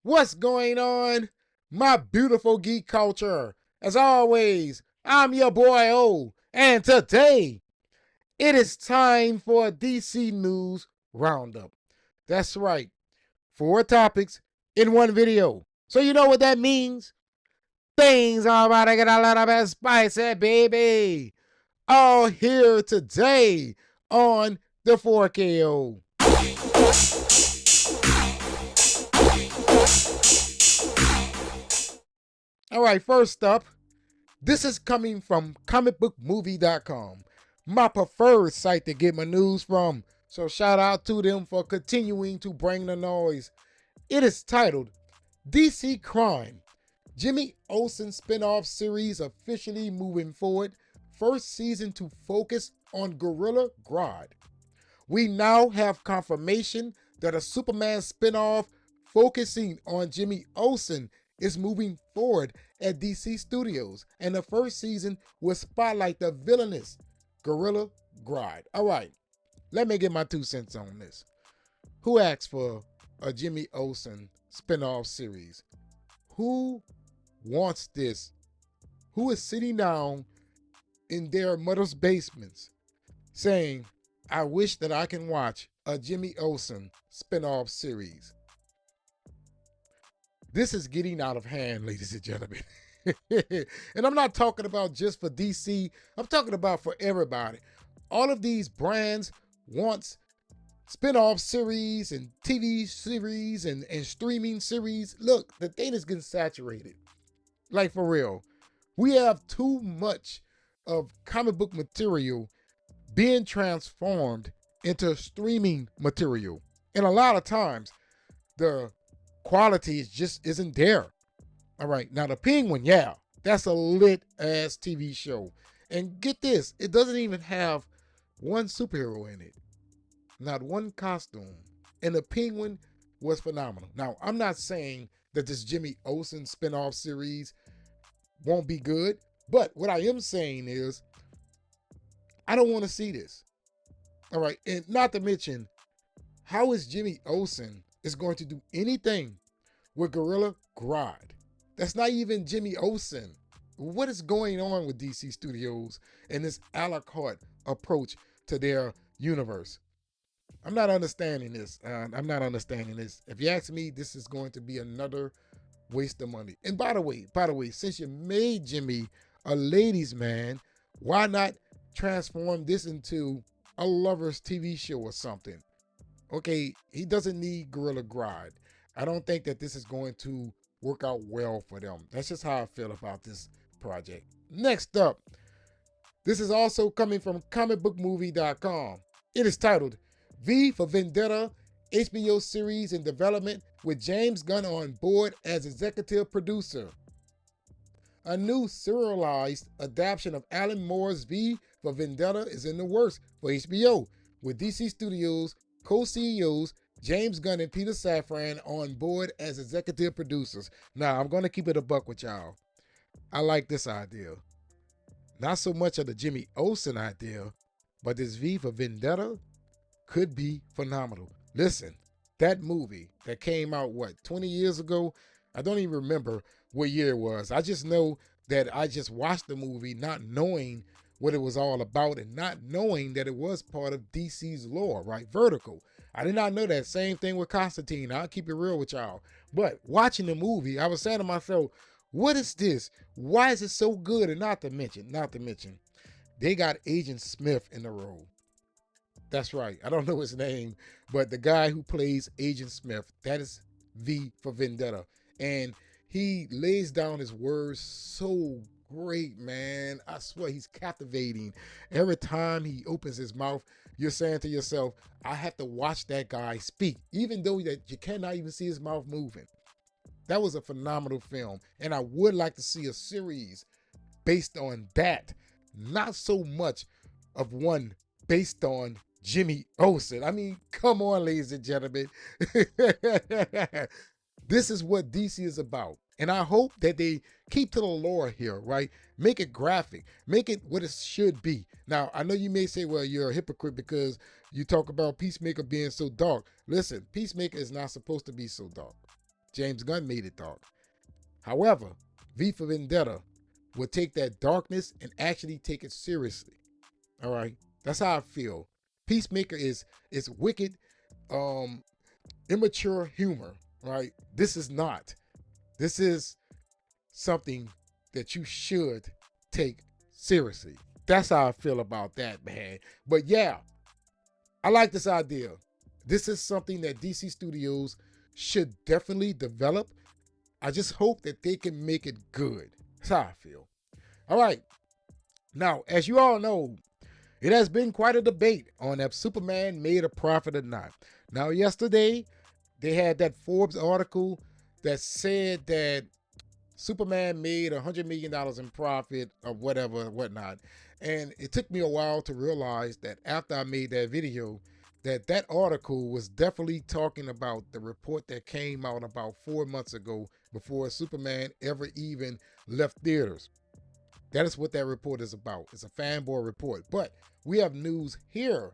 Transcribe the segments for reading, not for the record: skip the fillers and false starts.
What's going on, my beautiful geek culture? As always, I'm your boy O, and today it is time for a DC News Roundup. That's right, 4 topics in one video. So you know what that means? Things are about to get a little bit spicy, baby. All here today on the 4KO. All right, first up, this is coming from comicbookmovie.com, my preferred site to get my news from. So shout out to them for continuing to bring the noise. It is titled DC Crime. Jimmy Olsen spin-off series officially moving forward. First season to focus on Gorilla Grodd. We now have confirmation that a Superman spin-off focusing on Jimmy Olsen is moving forward at DC Studios, and the first season will spotlight the villainous Gorilla Grodd. All right, let me get my 2 cents on this. Who asked for a Jimmy Olsen spin-off series? Who wants this? Who is sitting down in their mother's basements saying, I wish that I can watch a Jimmy Olsen spin-off series? This is getting out of hand, ladies and gentlemen. And I'm not talking about just for DC. I'm talking about for everybody. All of these brands want spin-off series and TV series and streaming series. Look, the thing is getting saturated. Like, for real. We have too much of comic book material being transformed into streaming material. And a lot of times, the quality just isn't there. All right, now the Penguin, yeah, that's a lit ass TV show. And get this, it doesn't even have one superhero in it, not one costume. And the Penguin was phenomenal. Now, I'm not saying that this Jimmy Olsen spinoff series won't be good, but what I am saying is I don't want to see this. All right, and not to mention, how is Jimmy Olsen is going to do anything with Gorilla Grodd? That's not even Jimmy Olsen. What is going on with DC Studios and this a la carte approach to their universe? I'm not understanding this. If you ask me, this is going to be another waste of money. And by the way, since you made Jimmy a ladies' man, why not transform this into a lover's TV show or something? Okay, he doesn't need Gorilla Grodd. I don't think that this is going to work out well for them. That's just how I feel about this project. Next up, this is also coming from comicbookmovie.com. It is titled V for Vendetta, HBO series in development with James Gunn on board as executive producer. A new serialized adaptation of Alan Moore's V for Vendetta is in the works for HBO, with DC Studios co-CEOs James Gunn and Peter Safran on board as executive producers. Now, I'm going to keep it a buck with y'all. I like this idea. Not so much of the Jimmy Olsen idea, but this V for Vendetta could be phenomenal. Listen, that movie that came out, 20 years ago? I don't even remember what year it was. I just know that I just watched the movie not knowing what it was all about and not knowing that it was part of DC's lore, right? Vertical. I did not know that. Same thing with Constantine. I'll keep it real with y'all. But watching the movie, I was saying to myself, what is this? Why is it so good? And not to mention, they got Agent Smith in the role. That's right. I don't know his name, but the guy who plays Agent Smith, that is V for Vendetta. And he lays down his words so great, man. I swear he's captivating. Every time he opens his mouth, you're saying to yourself, I have to watch that guy speak, even though that you cannot even see his mouth moving. That was a phenomenal film. And I would like to see a series based on that. Not so much of one based on Jimmy Olsen. I mean, come on, ladies and gentlemen. This is what DC is about. And I hope that they keep to the lore here, right? Make it graphic. Make it what it should be. Now, I know you may say, well, you're a hypocrite because you talk about Peacemaker being so dark. Listen, Peacemaker is not supposed to be so dark. James Gunn made it dark. However, V for Vendetta will take that darkness and actually take it seriously. All right, that's how I feel. Peacemaker is wicked, immature humor. Right, this is not. This is something that you should take seriously. That's how I feel about that, man. But yeah, I like this idea. This is something that DC Studios should definitely develop. I just hope that they can make it good. That's how I feel. All right. Now, as you all know, it has been quite a debate on if Superman made a profit or not. Now, yesterday, they had that Forbes article that said that Superman made $100 million in profit or whatever, whatnot. And it took me a while to realize that after I made that video, that article was definitely talking about the report that came out about 4 months ago before Superman ever even left theaters. That is what that report is about. It's a fanboy report. But we have news here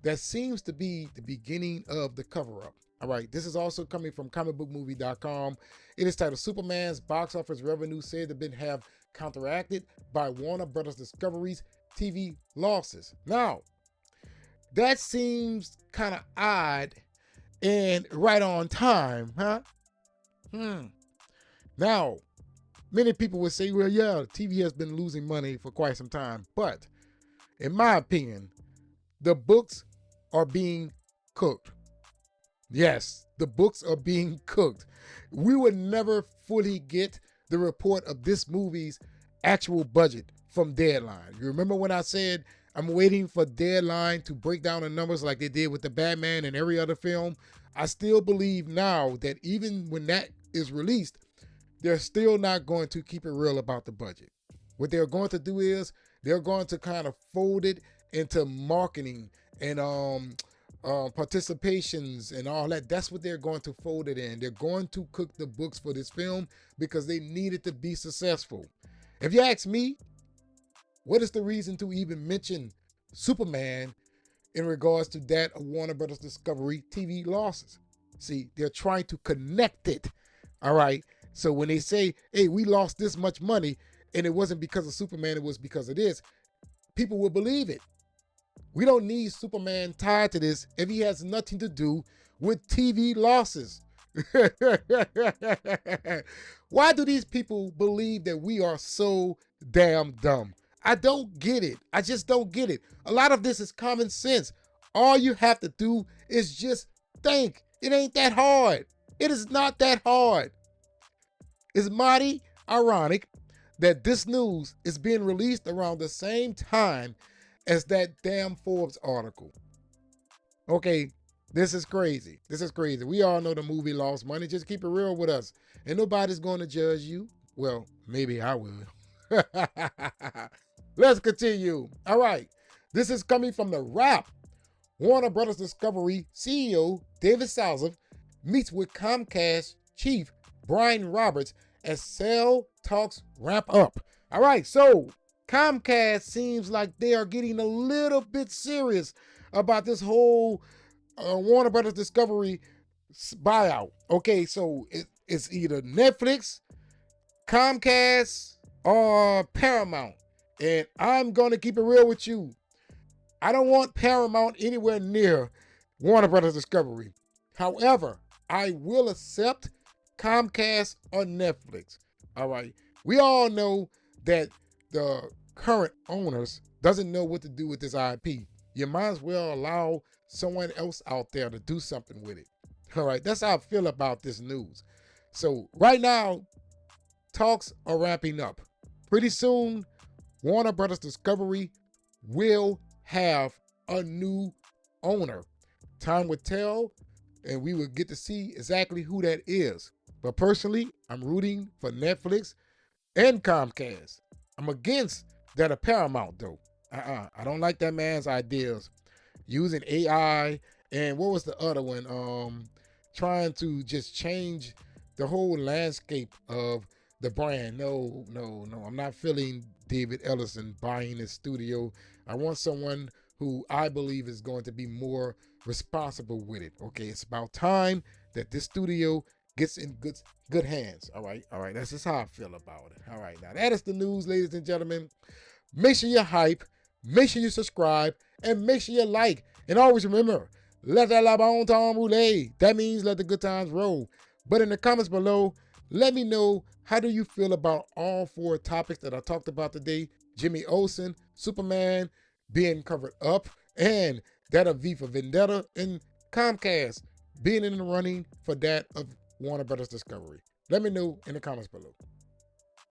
that seems to be the beginning of the cover-up. All right, this is also coming from comicbookmovie.com. It is titled Superman's box office revenue said to have counteracted by Warner Brothers Discovery's TV losses. Now, that seems kind of odd and right on time, huh? Now, many people would say, well, yeah, TV has been losing money for quite some time. But in my opinion, the books are being cooked. Yes, the books are being cooked. We would never fully get the report of this movie's actual budget from Deadline. You remember when I said I'm waiting for Deadline to break down the numbers like they did with the Batman and every other film? I still believe now that even when that is released, they're still not going to keep it real about the budget. What they're going to do is they're going to kind of fold it into marketing and participations and all that. That's what they're going to fold it in. They're going to cook the books for this film because they need it to be successful. If you ask me, what is the reason to even mention Superman in regards to that of Warner Brothers Discovery TV losses? See, they're trying to connect it. All right. So when they say, hey, we lost this much money and it wasn't because of Superman, it was because of this, people will believe it. We don't need Superman tied to this if he has nothing to do with TV losses. Why do these people believe that we are so damn dumb? I don't get it. I just don't get it. A lot of this is common sense. All you have to do is just think. It ain't that hard. It is not that hard. It's mighty ironic that this news is being released around the same time as that damn Forbes article. Okay, this is crazy. This is crazy. We all know the movie lost money. Just keep it real with us. And nobody's going to judge you. Well, maybe I will. Let's continue. All right. This is coming from The Wrap. Warner Brothers Discovery CEO David Salzov meets with Comcast chief Brian Roberts as sale talks ramp up. All right, so Comcast seems like they are getting a little bit serious about this whole Warner Brothers Discovery buyout. Okay, so it's either Netflix, Comcast, or Paramount. And I'm going to keep it real with you. I don't want Paramount anywhere near Warner Brothers Discovery. However, I will accept Comcast or Netflix. All right. We all know that the current owners doesn't know what to do with this IP. You might as well allow someone else out there to do something with it. All right. That's how I feel about this news. So right now, talks are wrapping up. Pretty soon, Warner Brothers Discovery will have a new owner. Time will tell, and we will get to see exactly who that is. But personally, I'm rooting for Netflix and Comcast. I'm against that of Paramount, though. I don't like that man's ideas. Using AI, and what was the other one? Trying to just change the whole landscape of the brand. No. I'm not feeling David Ellison buying his studio. I want someone who I believe is going to be more responsible with it. Okay, it's about time that this studio gets in good hands. All right. That's just how I feel about it. All right. Now that is the news, ladies and gentlemen. Make sure you hype, make sure you subscribe, and make sure you like. And always remember, let that la bon temps roule. That means let the good times roll. But in the comments below, let me know, how do you feel about all 4 topics that I talked about today? Jimmy Olsen, Superman being covered up, and that of V for Vendetta, and Comcast being in the running for that of Warner Brothers Discovery. Let me know in the comments below.